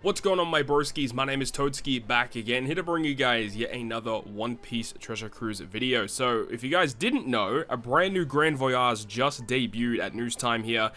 What's going on, my broskiis? My name is Toadski, back again, here to bring you guys yet another One Piece Treasure Cruise video. So, if you guys didn't know, a brand new Grand Voyage just debuted at news time here.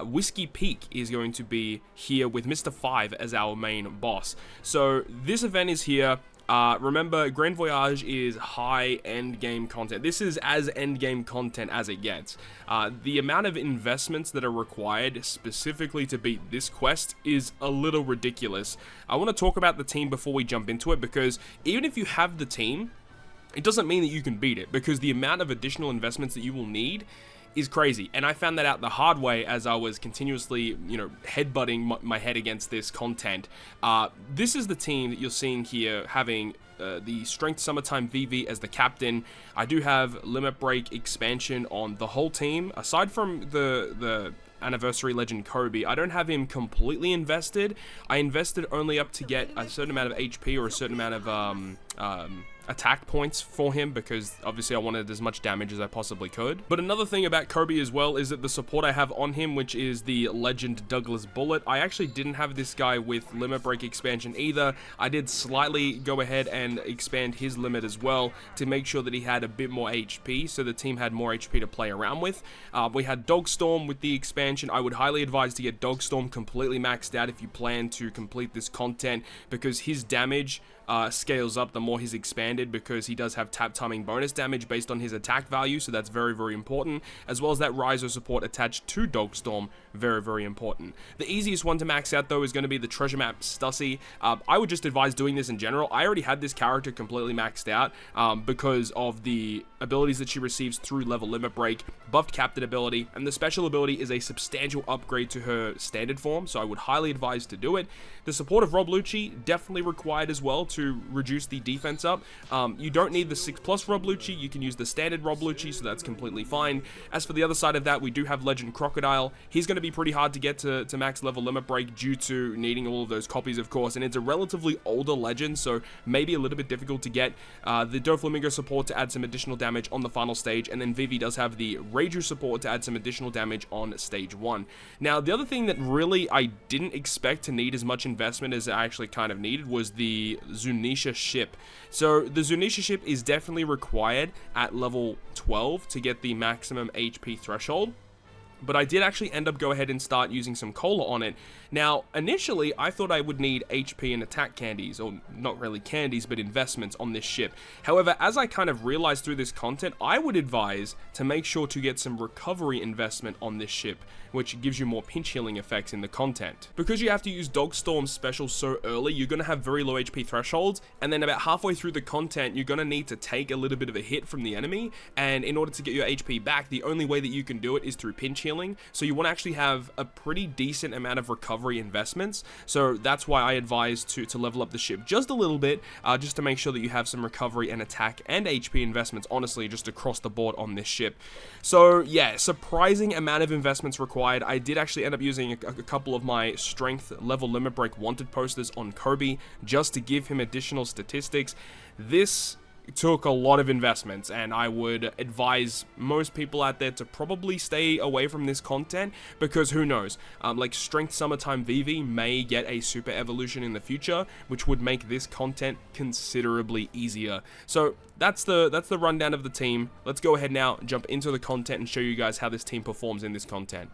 Whiskey Peak is going to be here with Mr. 5 as our main boss. So, this event is here. Remember, Grand Voyage is high endgame content. This is as endgame content as it gets. The amount of investments that are required specifically to beat this quest is a little ridiculous. I want to talk about the team before we jump into it, because even if you have the team, it doesn't mean that you can beat it, because the amount of additional investments that you will need is crazy. And I found that out the hard way as I was continuously, headbutting my head against this content. This is the team that you're seeing here, having the Strength Summertime VV as the captain. I do have Limit Break expansion on the whole team. Aside from the Anniversary Legend Kobe, I don't have him completely invested. I invested only up to get a certain amount of HP or a certain amount of attack points for him, because obviously I wanted as much damage as I possibly could. But another thing about Kobe as well is that the support I have on him, which is the Legend Douglas Bullet, I actually didn't have this guy with Limit Break expansion either. I did slightly go ahead and expand his limit as well to make sure that he had a bit more HP, so the team had more HP to play around with. We had Dogstorm with the expansion. I would highly advise to get Dogstorm completely maxed out if you plan to complete this content, because his damage scales up the more he's expanded, because he does have tap timing bonus damage based on his attack value, so that's very, very important, as well as that Riser support attached to Dogstorm, very, very important. The easiest one to max out though is going to be the treasure map Stussy. I would just advise doing this in general. I already had this character completely maxed out because of the abilities that she receives through level Limit Break, buffed captain ability, and the special ability is a substantial upgrade to her standard form, so I would highly advise to do it. The support of Rob Lucci definitely required as well to reduce the defense up. You don't need the 6+ Rob Lucci, you can use the standard Rob Lucci, so that's completely fine. As for the other side of that, we do have Legend Crocodile. He's going to be pretty hard to get to max level Limit Break due to needing all of those copies, of course, and it's a relatively older legend, so maybe a little bit difficult to get. The Doflamingo support to add some additional damage on the final stage, and then Vivi does have the Reiju support to add some additional damage on stage 1. Now, the other thing that really I didn't expect to need as much investment as I actually kind of needed was the Zunisha ship. So the Zunisha ship is definitely required at level 12 to get the maximum HP threshold, but I did actually end up go ahead and start using some cola on it. Now, initially, I thought I would need HP and attack candies, or not really candies, but investments on this ship. However, as I kind of realized through this content, I would advise to make sure to get some recovery investment on this ship, which gives you more pinch healing effects in the content. Because you have to use Dogstorm's special so early, you're going to have very low HP thresholds, and then about halfway through the content, you're going to need to take a little bit of a hit from the enemy, and in order to get your HP back, the only way that you can do it is through pinch healing. So you want to actually have a pretty decent amount of recovery investments, so that's why I advise to level up the ship just a little bit, just to make sure that you have some recovery and attack and HP investments, honestly, just across the board on this ship. So yeah, surprising amount of investments required. I did actually end up using a couple of my strength level Limit Break wanted posters on Kobe just to give him additional statistics. This took a lot of investments, and I would advise most people out there to probably stay away from this content, because who knows, like Strength Summertime VV may get a super evolution in the future, which would make this content considerably easier. So that's the rundown of the team. Let's go ahead now, jump into the content, and show you guys how this team performs in this content.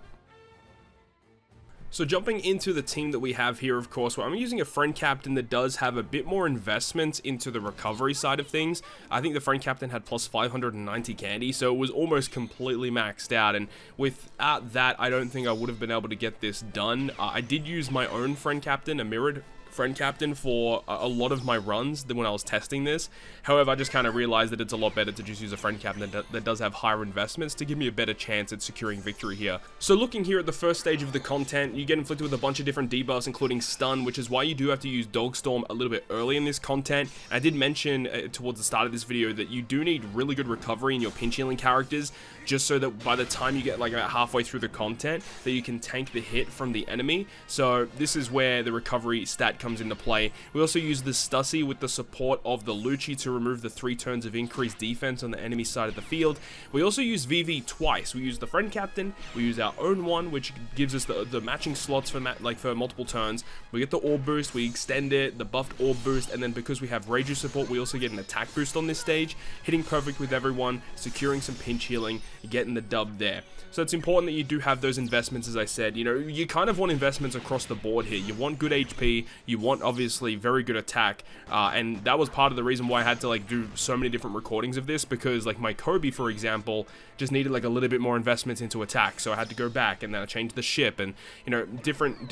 So jumping into the team that we have here, of course, well, I'm using a friend captain that does have a bit more investment into the recovery side of things. I think the friend captain had plus 590 candy, so it was almost completely maxed out, and without that, I don't think I would have been able to get this done. I did use my own friend captain, a mirrored friend captain, for a lot of my runs when I was testing this. However, I just kind of realized that it's a lot better to just use a friend captain that does have higher investments to give me a better chance at securing victory here. So looking here at the first stage of the content, you get inflicted with a bunch of different debuffs, including stun, which is why you do have to use Dogstorm a little bit early in this content. I did mention towards the start of this video that you do need really good recovery in your pinch healing characters, just so that by the time you get like about halfway through the content, that you can tank the hit from the enemy. So this is where the recovery stat comes into play. We also use the Stussy with the support of the Lucci to remove the 3 turns of increased defense on the enemy side of the field. We also use VV twice. We use the friend captain, we use our own one, which gives us the matching slots for for multiple turns. We get the orb boost, we extend it, the buffed orb boost, and then because we have Raiju support, we also get an attack boost on this stage, hitting perfect with everyone, securing some pinch healing, getting the dub there. So it's important that you do have those investments, as I said. You know, you kind of want investments across the board here. You want good HP, you want obviously very good attack, and that was part of the reason why I had to like do so many different recordings of this, because like my Kobe, for example, just needed like a little bit more investments into attack, so I had to go back and then I changed the ship, and you know, different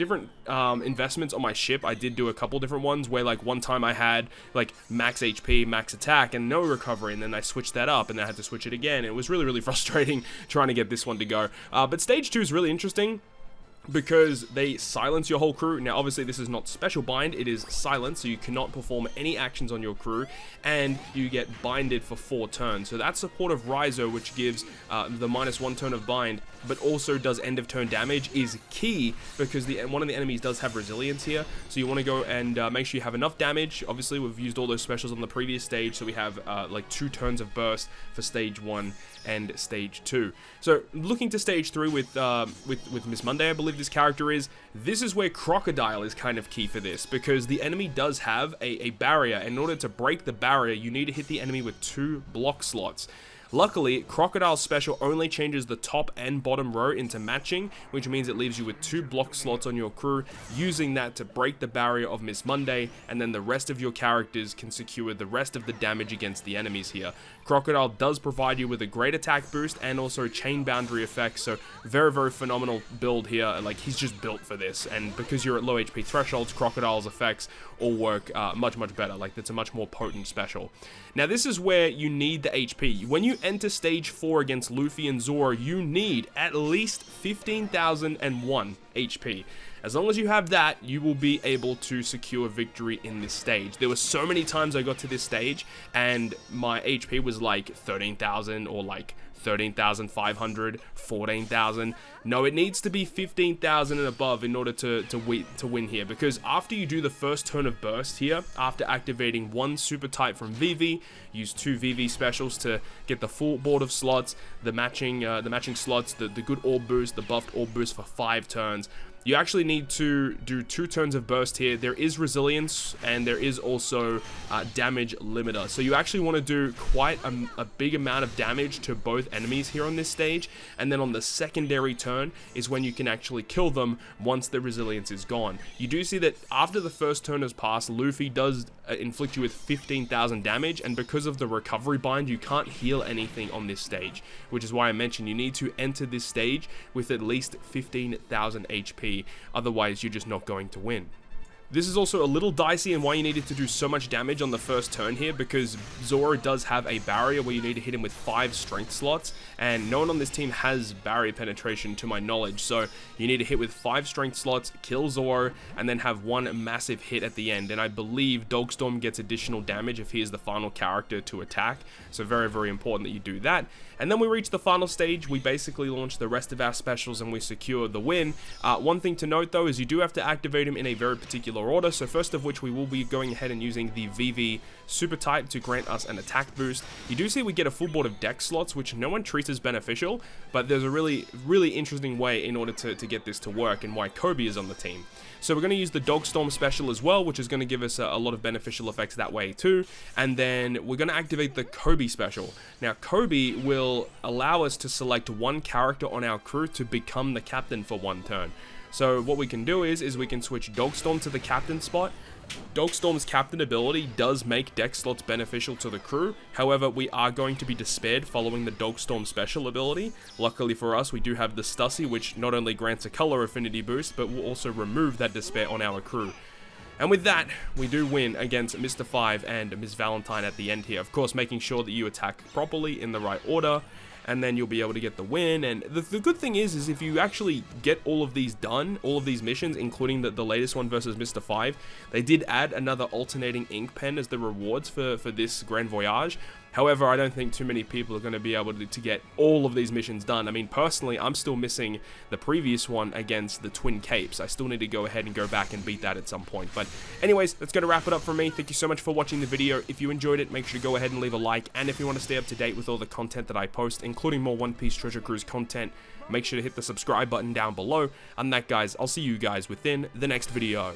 investments on my ship. I did do a couple different ones where like one time I had like max HP, max attack, and no recovery, and then I switched that up and then I had to switch it again. It was really frustrating trying to get this one to go. But stage 2 is really interesting because they silence your whole crew. Now obviously this is not special bind, it is silent, so you cannot perform any actions on your crew, and you get binded for 4 turns. So that support of Raizo, which gives the -1 turn of bind, but also does end of turn damage, is key because one of the enemies does have resilience here. So you want to go and make sure you have enough damage. Obviously we've used all those specials on the previous stage, so we have like 2 turns of burst for stage 1 and stage 2. So looking to stage 3 with Miss Monday, I believe this character is. This is where Crocodile is kind of key for this, because the enemy does have a barrier. In order to break the barrier, you need to hit the enemy with 2 block slots. Luckily, Crocodile's special only changes the top and bottom row into matching, which means it leaves you with 2 block slots on your crew, using that to break the barrier of Miss Monday, and then the rest of your characters can secure the rest of the damage against the enemies here. Crocodile does provide you with a great attack boost and also chain boundary effects, so very phenomenal build here. Like, he's just built for this, and because you're at low HP thresholds, Crocodile's effects all work much better. Like, it's a much more potent special. Now this is where you need the HP. When you enter stage 4 against Luffy and Zoro, you need at least 15,001 HP. As long as you have that, you will be able to secure victory in this stage. There were so many times I got to this stage and my HP was like 13,000 or like 13,500, 14,000. No, it needs to be 15,000 and above in order to win here, because after you do the first turn of burst here, after activating 1 super type from VV, use 2 VV specials to get the full board of slots, the matching slots, the good orb boost, the buffed orb boost for 5 turns. You actually need to do 2 turns of burst here. There is resilience and there is also damage limiter. So you actually want to do quite a big amount of damage to both enemies here on this stage. And then on the secondary turn is when you can actually kill them once the resilience is gone. You do see that after the first turn has passed, Luffy does inflict you with 15,000 damage. And because of the recovery bind, you can't heal anything on this stage, which is why I mentioned you need to enter this stage with at least 15,000 HP. Otherwise, you're just not going to win. This is also a little dicey and why you needed to do so much damage on the first turn here, because Zoro does have a barrier where you need to hit him with 5 strength slots, and no one on this team has barrier penetration to my knowledge, so you need to hit with 5 strength slots, kill Zoro, and then have 1 massive hit at the end. And I believe Dogstorm gets additional damage if he is the final character to attack, so very important that you do that. And then we reach the final stage. We basically launch the rest of our specials and we secure the win. One thing to note though is you do have to activate him in a very particular order. So first of which we will be going ahead and using the VV super type to grant us an attack boost. You do see we get a full board of deck slots, which no one treats as beneficial, but there's a really interesting way in order to get this to work and why Kobe is on the team. So we're going to use the Dogstorm special as well, which is going to give us a lot of beneficial effects that way too. And then we're going to activate the Kobe special. Now Kobe will allow us to select 1 character on our crew to become the captain for 1 turn. So what we can do is we can switch Dogstorm to the captain spot. Dogstorm's captain ability does make deck slots beneficial to the crew. However, we are going to be despaired following the Dogstorm special ability. Luckily for us, we do have the Stussy, which not only grants a color affinity boost, but will also remove that despair on our crew. And with that, we do win against Mr. 5 and Ms. Valentine at the end here. Of course, making sure that you attack properly in the right order, and then you'll be able to get the win. And the good thing is if you actually get all of these done, all of these missions, including the latest one versus Mr. 5, they did add another alternating ink pen as the rewards for this Grand Voyage. However, I don't think too many people are going to be able to get all of these missions done. I mean, personally, I'm still missing the previous one against the Twin Capes. I still need to go ahead and go back and beat that at some point. But anyways, that's going to wrap it up from me. Thank you so much for watching the video. If you enjoyed it, make sure to go ahead and leave a like. And if you want to stay up to date with all the content that I post, including more One Piece Treasure Cruise content, make sure to hit the subscribe button down below. And that, guys, I'll see you guys within the next video.